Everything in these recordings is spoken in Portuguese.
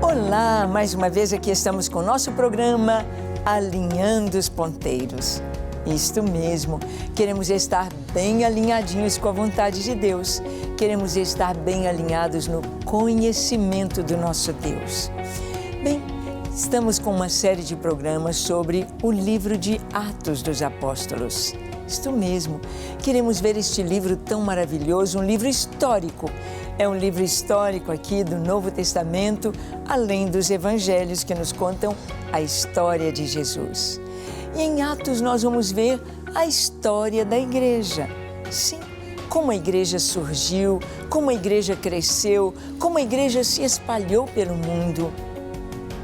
Olá, mais uma vez aqui estamos com o nosso programa Alinhando os Ponteiros. Isto mesmo, queremos estar bem alinhadinhos com a vontade de Deus. Queremos estar bem alinhados no conhecimento do nosso Deus. Bem, estamos com uma série de programas sobre o livro de Atos dos Apóstolos. Isto mesmo, queremos ver este livro tão maravilhoso, um livro histórico. É um livro histórico aqui do Novo Testamento, além dos evangelhos que nos contam a história de Jesus. E em Atos nós vamos ver a história da igreja. Sim, como a igreja surgiu, como a igreja cresceu, como a igreja se espalhou pelo mundo.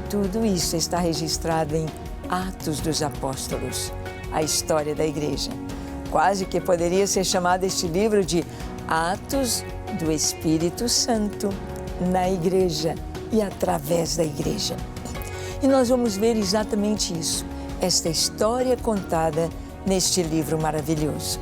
Tudo isso está registrado em Atos dos Apóstolos, a história da igreja. Quase que poderia ser chamado este livro de Atos do Espírito Santo na igreja e através da igreja. E nós vamos ver exatamente isso, esta história contada neste livro maravilhoso.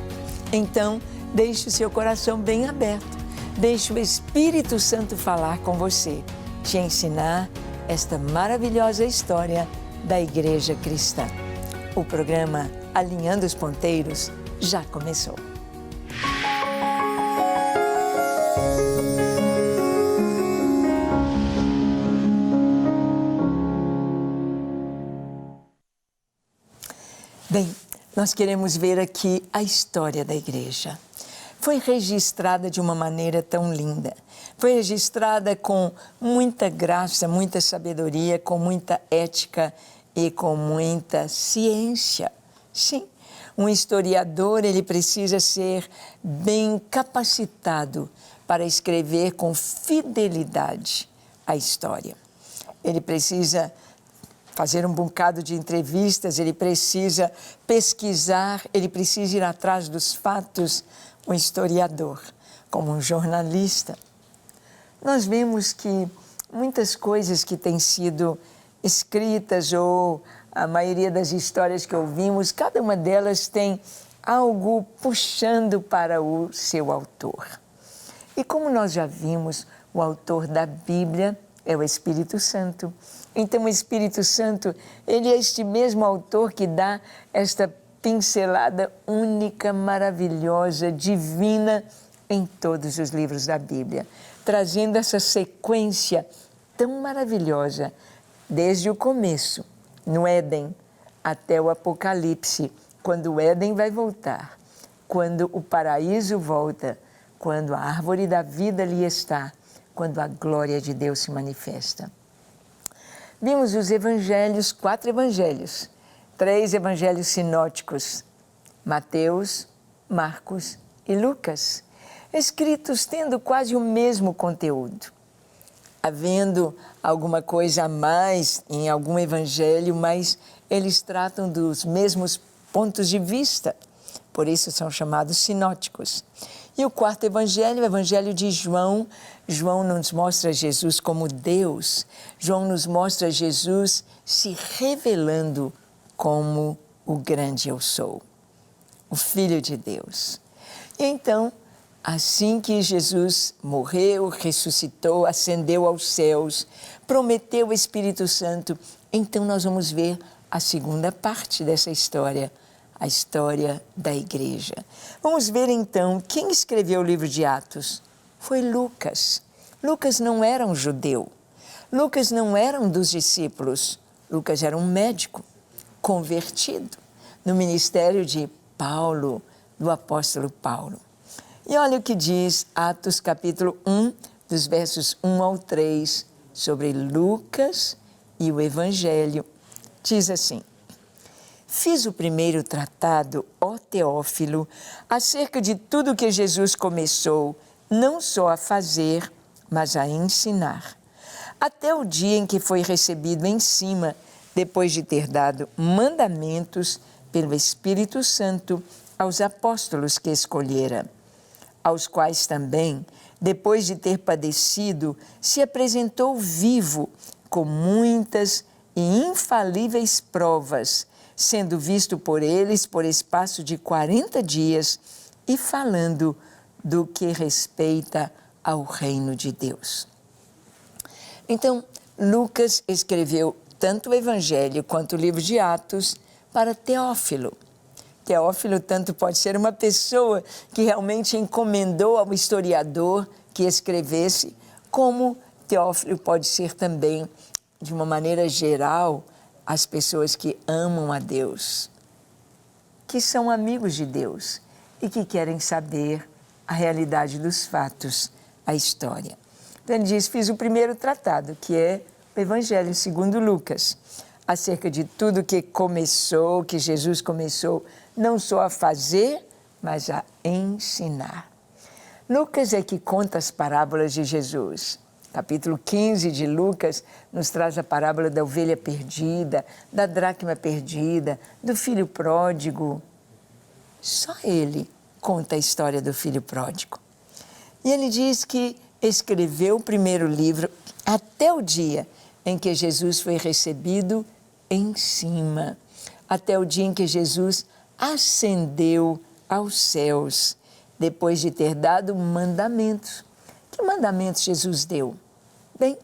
Então, deixe o seu coração bem aberto, deixe o Espírito Santo falar com você, te ensinar esta maravilhosa história da igreja cristã. O programa Alinhando os Ponteiros já começou. Bem, nós queremos ver aqui a história da igreja. Foi registrada de uma maneira tão linda. Foi registrada com muita graça, muita sabedoria, com muita ética e com muita ciência. Sim, um historiador, ele precisa ser bem capacitado para escrever com fidelidade a história. Ele precisa fazer um bocado de entrevistas, ele precisa pesquisar, ele precisa ir atrás dos fatos. Um historiador, como um jornalista. Nós vemos que muitas coisas que têm sido escritas ou a maioria das histórias que ouvimos, cada uma delas tem algo puxando para o seu autor. E como nós já vimos, o autor da Bíblia é o Espírito Santo. Então o Espírito Santo, ele é este mesmo autor que dá esta pincelada única, maravilhosa, divina em todos os livros da Bíblia, trazendo essa sequência tão maravilhosa, desde o começo, no Éden, até o Apocalipse, quando o Éden vai voltar, quando o paraíso volta, quando a árvore da vida ali está, quando a glória de Deus se manifesta. Vimos os evangelhos, 4 evangelhos, 3 evangelhos sinóticos, Mateus, Marcos e Lucas, escritos tendo quase o mesmo conteúdo. Havendo alguma coisa a mais em algum evangelho, mas eles tratam dos mesmos pontos de vista, por isso são chamados sinóticos. E o 4º evangelho, o evangelho de João, João nos mostra Jesus como Deus, João nos mostra Jesus se revelando como o grande eu sou, o Filho de Deus. E então, assim que Jesus morreu, ressuscitou, ascendeu aos céus, prometeu o Espírito Santo, então nós vamos ver a segunda parte dessa história, a história da igreja. Vamos ver então quem escreveu o livro de Atos. Foi Lucas. Lucas não era um judeu. Lucas não era um dos discípulos. Lucas era um médico convertido no ministério de Paulo, do apóstolo Paulo. E olha o que diz Atos capítulo 1, dos versos 1 ao 3, sobre Lucas e o Evangelho. Diz assim: Fiz o primeiro tratado, ó Teófilo, acerca de tudo que Jesus começou, não só a fazer, mas a ensinar, até o dia em que foi recebido em cima, depois de ter dado mandamentos pelo Espírito Santo aos apóstolos que escolhera, aos quais também, depois de ter padecido, se apresentou vivo com muitas e infalíveis provas, sendo visto por eles por espaço de 40 dias e falando do que respeita ao reino de Deus. Então, Lucas escreveu tanto o Evangelho quanto o livro de Atos para Teófilo. Teófilo tanto pode ser uma pessoa que realmente encomendou ao historiador que escrevesse, como Teófilo pode ser também, de uma maneira geral, as pessoas que amam a Deus, que são amigos de Deus e que querem saber a realidade dos fatos, a história. Então ele diz, fiz o primeiro tratado, que é o Evangelho segundo Lucas, acerca de tudo que começou, que Jesus começou, não só a fazer, mas a ensinar. Lucas é que conta as parábolas de Jesus. Capítulo 15 de Lucas nos traz a parábola da ovelha perdida, da dracma perdida, do filho pródigo. Só ele conta a história do filho pródigo. E ele diz que escreveu o primeiro livro até o dia em que Jesus foi recebido em cima, até o dia em que Jesus ascendeu aos céus, depois de ter dado mandamentos. Que mandamentos Jesus deu? Bem,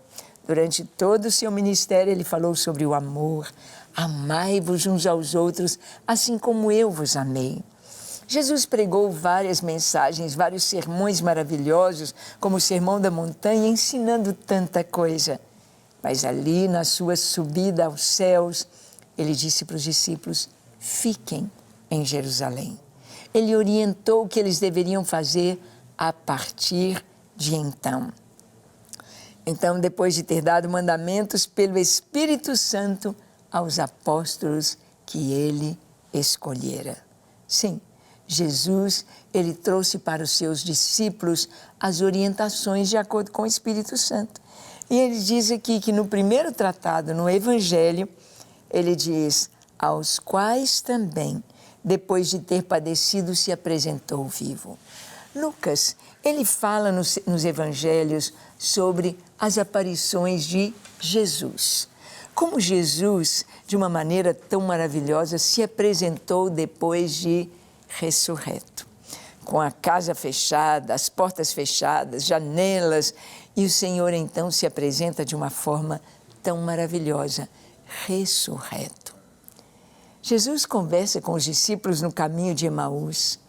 durante todo o seu ministério ele falou sobre o amor. Amai-vos uns aos outros, assim como eu vos amei. Jesus pregou várias mensagens, vários sermões maravilhosos, como o Sermão da Montanha, ensinando tanta coisa. Mas ali, na sua subida aos céus, ele disse para os discípulos, fiquem em Jerusalém. Ele orientou o que eles deveriam fazer a partir de então. Então, depois de ter dado mandamentos pelo Espírito Santo aos apóstolos que ele escolhera. Sim, Jesus, ele trouxe para os seus discípulos as orientações de acordo com o Espírito Santo. E ele diz aqui que no primeiro tratado, no Evangelho, ele diz, aos quais também, depois de ter padecido, se apresentou vivo. Lucas, ele fala nos Evangelhos sobre as aparições de Jesus. Como Jesus, de uma maneira tão maravilhosa, se apresentou depois de ressurreto. Com a casa fechada, as portas fechadas, janelas, e o Senhor então se apresenta de uma forma tão maravilhosa, ressurreto. Jesus conversa com os discípulos no caminho de Emaús.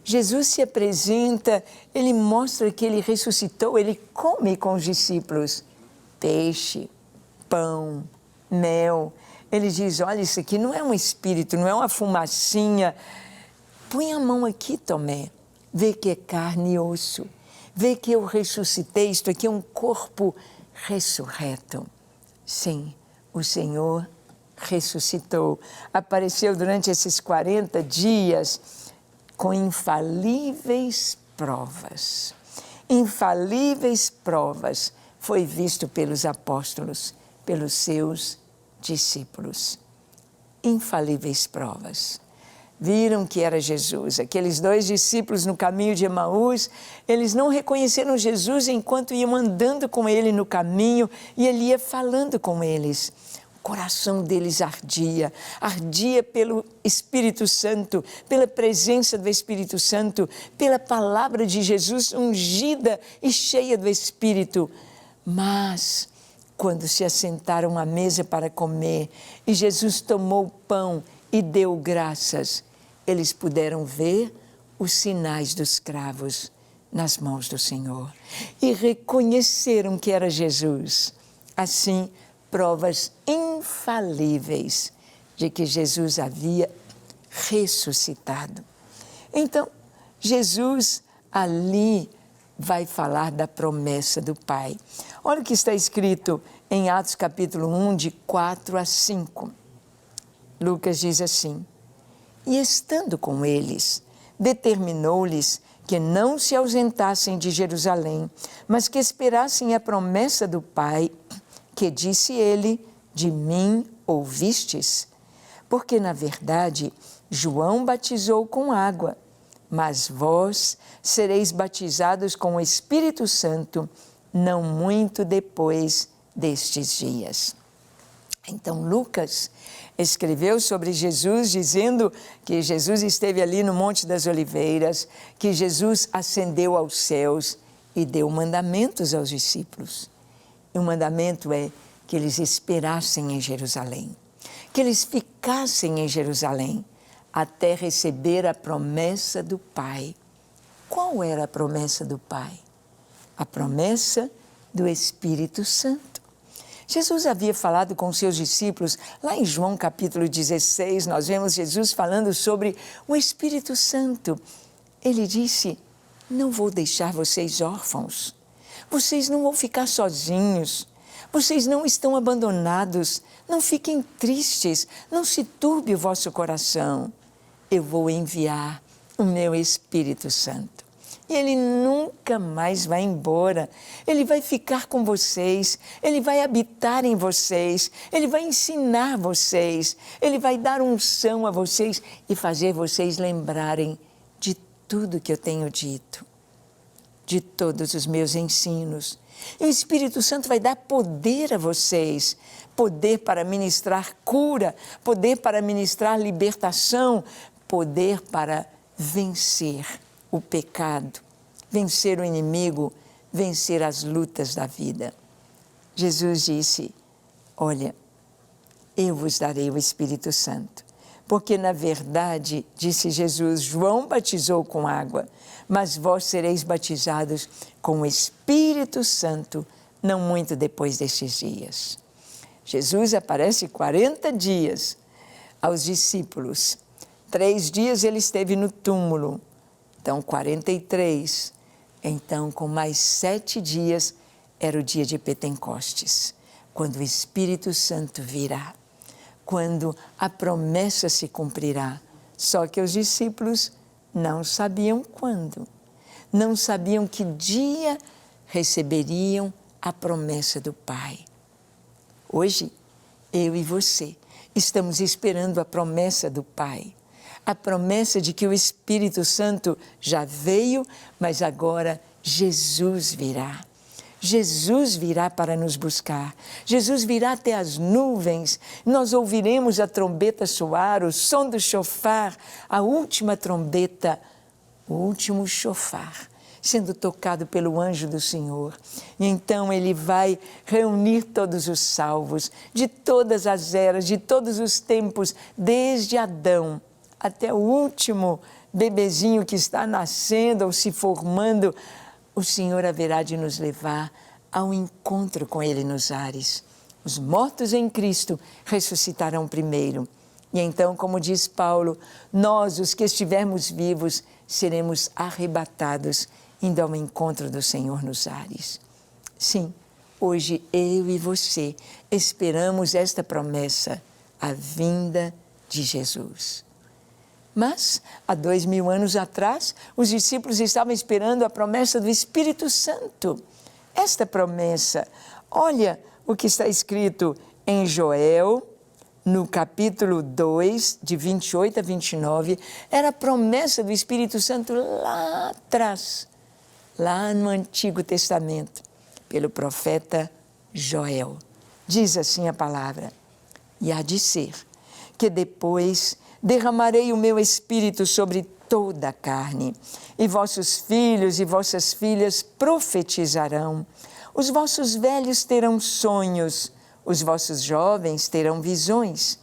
Jesus se apresenta, ele mostra que ele ressuscitou, ele come com os discípulos peixe, pão, mel. Ele diz, olha, isso aqui não é um espírito, não é uma fumacinha. Põe a mão aqui, Tomé, vê que é carne e osso, vê que eu ressuscitei, isto aqui é um corpo ressurreto. Sim, o Senhor ressuscitou, apareceu durante esses 40 dias com infalíveis provas. Infalíveis provas foi visto pelos apóstolos, pelos seus discípulos. Infalíveis provas. Viram que era Jesus. Aqueles dois discípulos no caminho de Emaús, eles não reconheceram Jesus enquanto iam andando com ele no caminho e ele ia falando com eles. O coração deles ardia, ardia pelo Espírito Santo, pela presença do Espírito Santo, pela palavra de Jesus ungida e cheia do Espírito. Mas, quando se assentaram à mesa para comer e Jesus tomou o pão e deu graças, eles puderam ver os sinais dos cravos nas mãos do Senhor e reconheceram que era Jesus. Assim, provas infalíveis de que Jesus havia ressuscitado. Então, Jesus ali vai falar da promessa do Pai. Olha o que está escrito em Atos capítulo 1, de 4 a 5. Lucas diz assim, e estando com eles, determinou-lhes que não se ausentassem de Jerusalém, mas que esperassem a promessa do Pai, que disse ele, de mim ouvistes? Porque, na verdade, João batizou com água, mas vós sereis batizados com o Espírito Santo, não muito depois destes dias. Então, Lucas escreveu sobre Jesus, dizendo que Jesus esteve ali no Monte das Oliveiras, que Jesus ascendeu aos céus e deu mandamentos aos discípulos. E o mandamento é, que eles esperassem em Jerusalém, que eles ficassem em Jerusalém até receber a promessa do Pai. Qual era a promessa do Pai? A promessa do Espírito Santo. Jesus havia falado com seus discípulos, lá em João capítulo 16, nós vemos Jesus falando sobre o Espírito Santo. Ele disse: não vou deixar vocês órfãos, vocês não vão ficar sozinhos, vocês não estão abandonados, não fiquem tristes, não se turbe o vosso coração. Eu vou enviar o meu Espírito Santo. E Ele nunca mais vai embora. Ele vai ficar com vocês, Ele vai habitar em vocês, Ele vai ensinar vocês, Ele vai dar unção a vocês e fazer vocês lembrarem de tudo que eu tenho dito, de todos os meus ensinos. E o Espírito Santo vai dar poder a vocês, poder para ministrar cura, poder para ministrar libertação, poder para vencer o pecado, vencer o inimigo, vencer as lutas da vida. Jesus disse: olha, eu vos darei o Espírito Santo, porque na verdade, disse Jesus, João batizou com água, mas vós sereis batizados com o Espírito Santo, não muito depois destes dias. Jesus aparece 40 dias aos discípulos. 3 dias ele esteve no túmulo, então 43. Então, com mais 7 dias, era o dia de Pentecostes, quando o Espírito Santo virá, quando a promessa se cumprirá. Só que os discípulos não sabiam quando, não sabiam que dia receberiam a promessa do Pai. Hoje, eu e você estamos esperando a promessa do Pai, a promessa de que o Espírito Santo já veio, mas agora Jesus virá. Jesus virá para nos buscar, Jesus virá até as nuvens, nós ouviremos a trombeta soar, o som do chofar, a última trombeta, o último chofar, sendo tocado pelo anjo do Senhor. E então Ele vai reunir todos os salvos, de todas as eras, de todos os tempos, desde Adão até o último bebezinho que está nascendo ou se formando. O Senhor haverá de nos levar ao encontro com Ele nos ares. Os mortos em Cristo ressuscitarão primeiro. E então, como diz Paulo, nós, os que estivermos vivos, seremos arrebatados, indo ao encontro do Senhor nos ares. Sim, hoje eu e você esperamos esta promessa, a vinda de Jesus. Mas, há 2000 anos atrás, os discípulos estavam esperando a promessa do Espírito Santo. Esta promessa, olha o que está escrito em Joel, no capítulo 2, de 28 a 29, era a promessa do Espírito Santo lá atrás, lá no Antigo Testamento, pelo profeta Joel. Diz assim a palavra: e há de ser que depois derramarei o meu Espírito sobre toda a carne, e vossos filhos e vossas filhas profetizarão, os vossos velhos terão sonhos, os vossos jovens terão visões,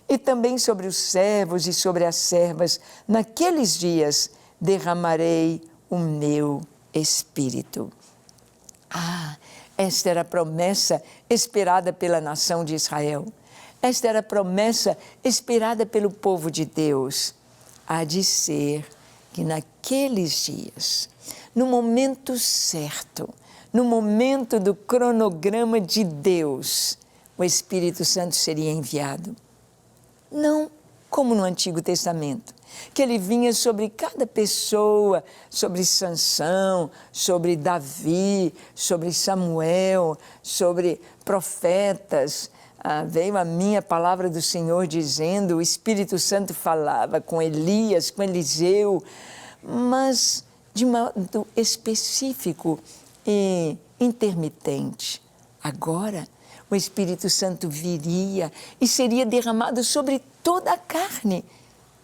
e também sobre os servos e sobre as servas, naqueles dias derramarei o meu Espírito. Ah, esta era a promessa esperada pela nação de Israel. Esta era a promessa esperada pelo povo de Deus. Há de ser que naqueles dias, no momento certo, no momento do cronograma de Deus, o Espírito Santo seria enviado. Não como no Antigo Testamento, que ele vinha sobre cada pessoa, sobre Sansão, sobre Davi, sobre Samuel, sobre profetas. Veio a minha palavra do Senhor dizendo, o Espírito Santo falava com Elias, com Eliseu, mas de modo específico e intermitente. Agora, o Espírito Santo viria e seria derramado sobre toda a carne,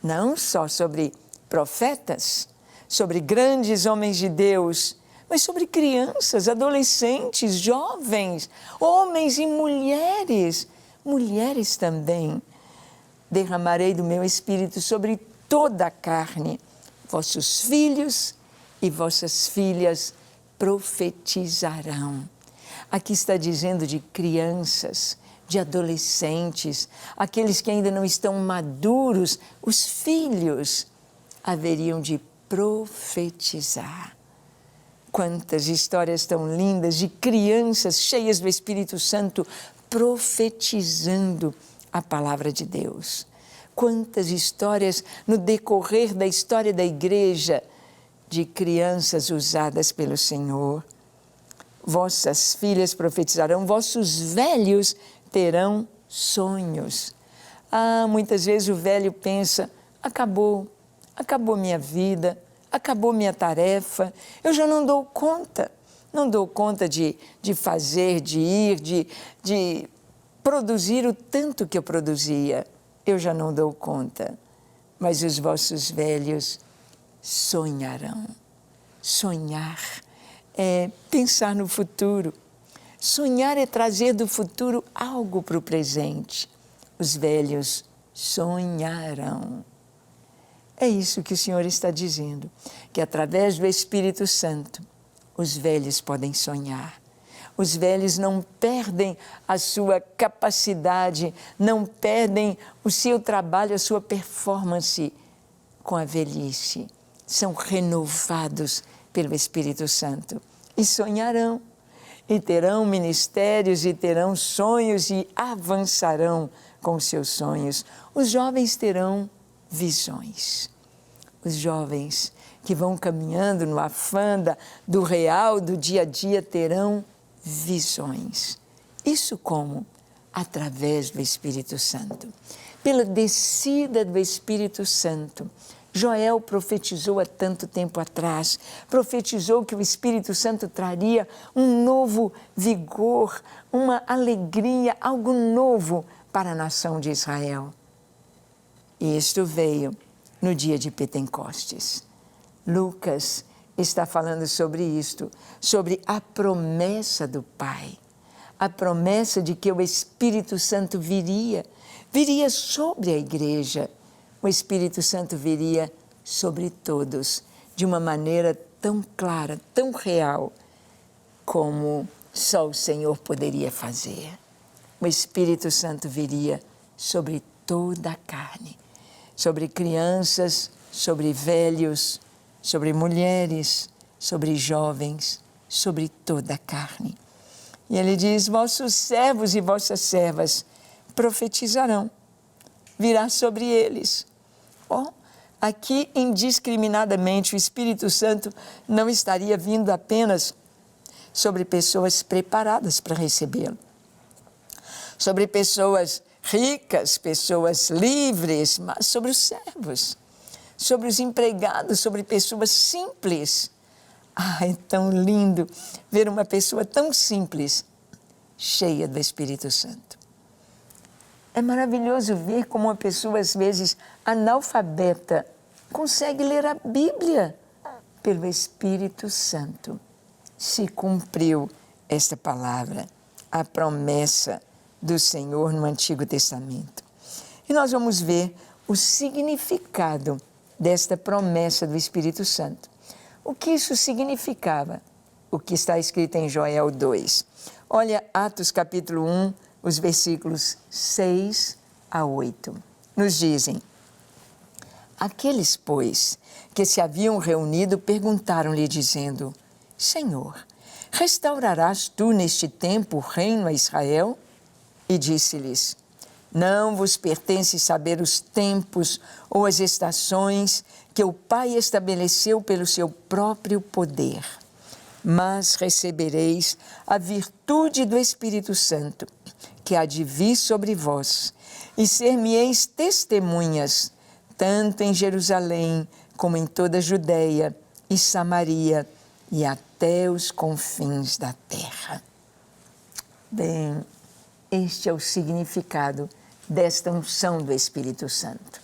não só sobre profetas, sobre grandes homens de Deus, mas sobre crianças, adolescentes, jovens, homens e mulheres. Mulheres também. Derramarei do meu Espírito sobre toda a carne. Vossos filhos e vossas filhas profetizarão. Aqui está dizendo de crianças, de adolescentes, aqueles que ainda não estão maduros, os filhos haveriam de profetizar. Quantas histórias tão lindas de crianças cheias do Espírito Santo profetizando a palavra de Deus. Quantas histórias no decorrer da história da igreja de crianças usadas pelo Senhor. Vossas filhas profetizarão, vossos velhos terão sonhos. Muitas vezes o velho pensa, acabou minha vida, acabou minha tarefa, eu já não dou conta de fazer, de ir, de produzir o tanto que eu produzia, eu já não dou conta. Mas os vossos velhos sonharão. Sonhar é pensar no futuro. Sonhar é trazer do futuro algo para o presente. Os velhos sonharão. É isso que o Senhor está dizendo, que através do Espírito Santo, os velhos podem sonhar. Os velhos não perdem a sua capacidade, não perdem o seu trabalho, a sua performance com a velhice. São renovados pelo Espírito Santo e sonharão, e terão ministérios, e terão sonhos, e avançarão com os seus sonhos. Os jovens terão visões. Os jovens que vão caminhando no afã do real, do dia a dia, terão visões. Isso como? Através do Espírito Santo. Pela descida do Espírito Santo. Joel profetizou há tanto tempo atrás, profetizou que o Espírito Santo traria um novo vigor, uma alegria, algo novo para a nação de Israel. E isto veio no dia de Pentecostes. Lucas está falando sobre isto, sobre a promessa do Pai, a promessa de que o Espírito Santo viria sobre a igreja. O Espírito Santo viria sobre todos, de uma maneira tão clara, tão real, como só o Senhor poderia fazer. O Espírito Santo viria sobre toda a carne, sobre crianças, sobre velhos, sobre mulheres, sobre jovens, sobre toda a carne. E ele diz, vossos servos e vossas servas profetizarão, virá sobre eles. Aqui indiscriminadamente o Espírito Santo não estaria vindo apenas sobre pessoas preparadas para recebê-lo, sobre pessoas ricas, pessoas livres, mas sobre os servos, sobre os empregados, sobre pessoas simples. É tão lindo ver uma pessoa tão simples, cheia do Espírito Santo. É maravilhoso ver como uma pessoa, às vezes, analfabeta, consegue ler a Bíblia. Pelo Espírito Santo se cumpriu esta palavra, a promessa do Senhor no Antigo Testamento. E nós vamos ver o significado desta promessa do Espírito Santo. O que isso significava? O que está escrito em Joel 2. Olha, Atos capítulo 1, os versículos 6 a 8. Nos dizem, aqueles, pois, que se haviam reunido, perguntaram-lhe, dizendo, Senhor, restaurarás tu neste tempo o reino a Israel? E disse-lhes, não vos pertence saber os tempos ou as estações que o Pai estabeleceu pelo seu próprio poder, mas recebereis a virtude do Espírito Santo, que há de vir sobre vós, e ser-me-eis testemunhas, tanto em Jerusalém, como em toda a Judeia e Samaria, e até os confins da terra. Bem, este é o significado desta unção do Espírito Santo.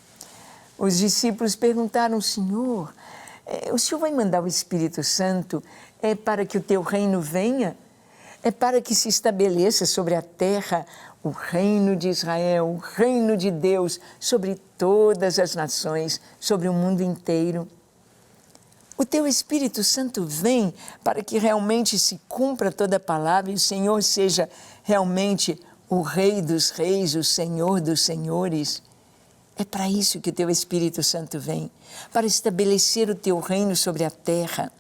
Os discípulos perguntaram, Senhor, O Senhor vai mandar o Espírito Santo para que o teu reino venha? É para que se estabeleça sobre a terra o reino de Israel, o reino de Deus, sobre todas as nações, sobre o mundo inteiro. O teu Espírito Santo vem para que realmente se cumpra toda a palavra e o Senhor seja realmente o Rei dos reis, o Senhor dos senhores. É para isso que o teu Espírito Santo vem, para estabelecer o teu reino sobre a terra.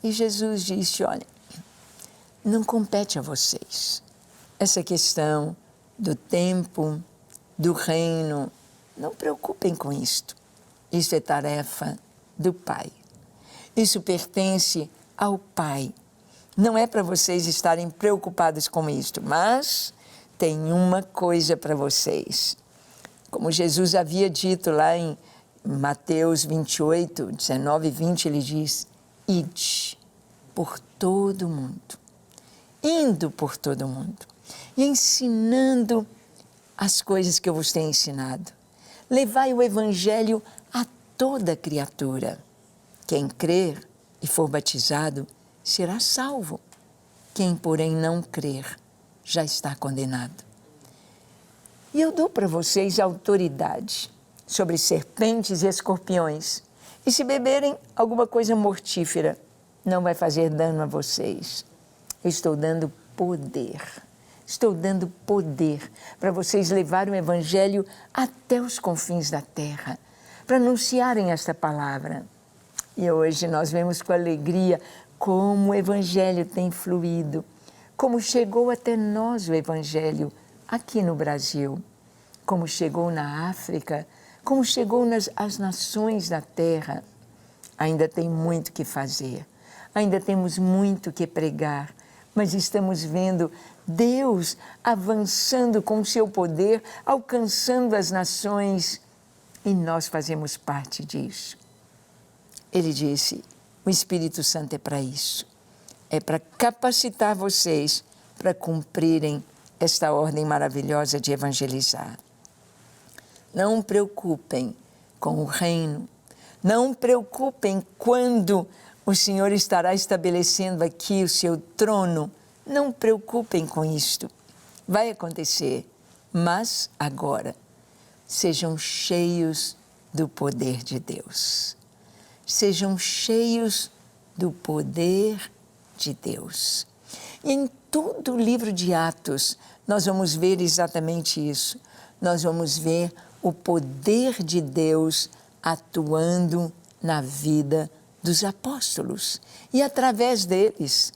E Jesus disse, olha, não compete a vocês essa questão do tempo, do reino. Não preocupem com isto. Isso é tarefa do Pai. Isso pertence ao Pai. Não é para vocês estarem preocupados com isto, mas tem uma coisa para vocês. Como Jesus havia dito lá em Mateus 28, 19 e 20, ele diz, ide por todo o mundo, indo por todo o mundo e ensinando as coisas que eu vos tenho ensinado. Levai o Evangelho a toda criatura. Quem crer e for batizado será salvo. Quem, porém, não crer já está condenado. E eu dou para vocês autoridade sobre serpentes e escorpiões. E se beberem alguma coisa mortífera, não vai fazer dano a vocês. Eu estou dando poder. Estou dando poder para vocês levarem o Evangelho até os confins da terra, para anunciarem esta palavra. E hoje nós vemos com alegria como o Evangelho tem fluído, como chegou até nós o Evangelho aqui no Brasil, como chegou na África, como chegou nas nações da terra. Ainda tem muito que fazer, ainda temos muito que pregar, mas estamos vendo Deus avançando com o seu poder, alcançando as nações, e nós fazemos parte disso. Ele disse, o Espírito Santo é para isso, é para capacitar vocês para cumprirem esta ordem maravilhosa de evangelizar. Não preocupem com o reino, não preocupem quando o Senhor estará estabelecendo aqui o seu trono. Não preocupem com isto. Vai acontecer, mas agora sejam cheios do poder de Deus. Sejam cheios do poder de Deus. E em todo o livro de Atos, nós vamos ver exatamente isso. Nós vamos ver o poder de Deus atuando na vida dos apóstolos e através deles.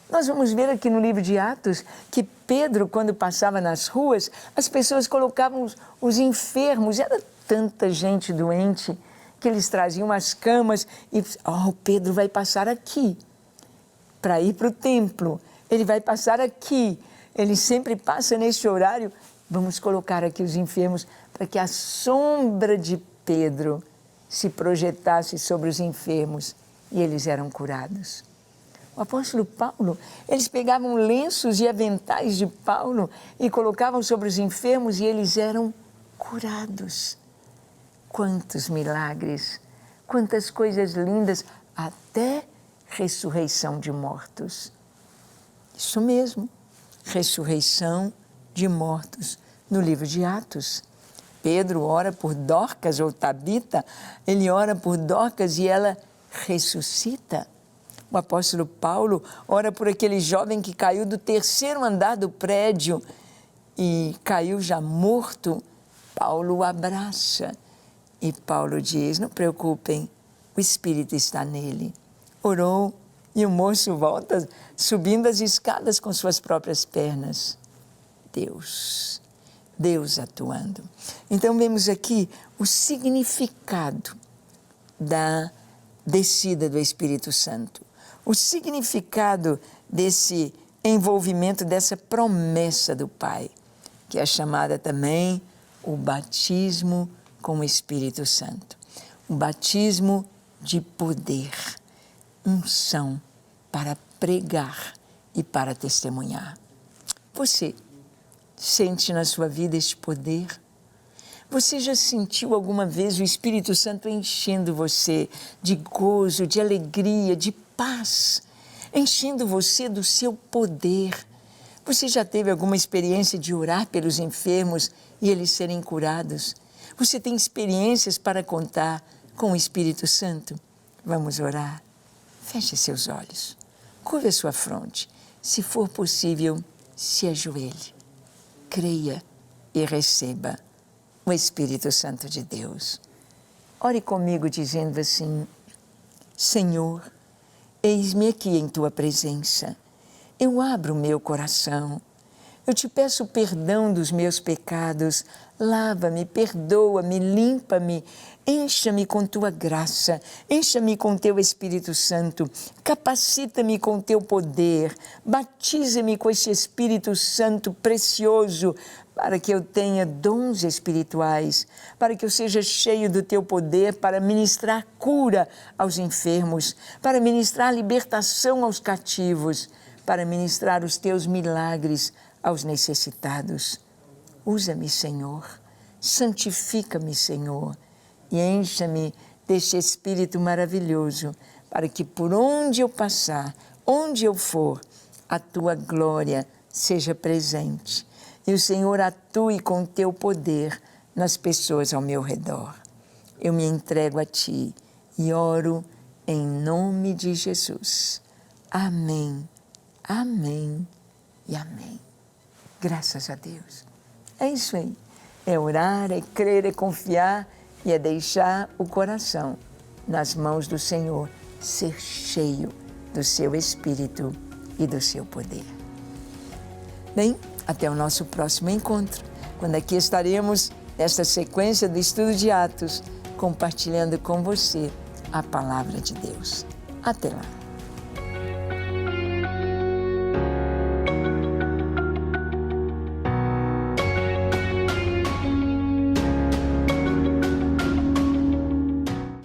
Nós vamos ver aqui no livro de Atos que Pedro, quando passava nas ruas, as pessoas colocavam os enfermos, era tanta gente doente que eles traziam as camas e, Pedro vai passar aqui para ir para o templo, ele vai passar aqui, ele sempre passa nesse horário, vamos colocar aqui os enfermos para que a sombra de Pedro se projetasse sobre os enfermos e eles eram curados. O apóstolo Paulo, eles pegavam lenços e aventais de Paulo e colocavam sobre os enfermos e eles eram curados. Quantos milagres, quantas coisas lindas, até ressurreição de mortos. Isso mesmo, ressurreição de mortos no livro de Atos. Pedro ora por Dorcas ou Tabita, ele ora por Dorcas e ela ressuscita. O apóstolo Paulo ora por aquele jovem que caiu do 3º andar do prédio e caiu já morto. Paulo o abraça e Paulo diz, não preocupem, o Espírito está nele. Orou e o moço volta subindo as escadas com suas próprias pernas. Deus atuando. Então vemos aqui o significado da descida do Espírito Santo. O significado desse envolvimento, dessa promessa do Pai, que é chamada também o batismo com o Espírito Santo. Um batismo de poder, unção para pregar e para testemunhar. Você sente na sua vida este poder? Você já sentiu alguma vez o Espírito Santo enchendo você de gozo, de alegria, de paz, enchendo você do seu poder? Você já teve alguma experiência de orar pelos enfermos e eles serem curados? Você tem experiências para contar com o Espírito Santo? Vamos orar. Feche seus olhos. Curva sua fronte. Se for possível, se ajoelhe. Creia e receba o Espírito Santo de Deus. Ore comigo dizendo assim: Senhor, eis-me aqui em Tua presença. Eu abro o meu coração. Eu te peço perdão dos meus pecados. Lava-me, perdoa-me, limpa-me. Encha-me com Tua graça. Encha-me com Teu Espírito Santo. Capacita-me com Teu poder. Batiza-me com esse Espírito Santo precioso, para que eu tenha dons espirituais, para que eu seja cheio do Teu poder, para ministrar cura aos enfermos, para ministrar libertação aos cativos, para ministrar os Teus milagres aos necessitados. Usa-me, Senhor, santifica-me, Senhor, e encha-me deste Espírito maravilhoso, para que por onde eu passar, onde eu for, a Tua glória seja presente. E o Senhor atue com Teu poder nas pessoas ao meu redor. Eu me entrego a Ti e oro em nome de Jesus. Amém, amém e amém. Graças a Deus. É isso aí. É orar, é crer, é confiar e é deixar o coração nas mãos do Senhor ser cheio do Seu Espírito e do Seu poder. Bem, até o nosso próximo encontro, quando aqui estaremos nesta sequência do estudo de Atos, compartilhando com você a Palavra de Deus. Até lá!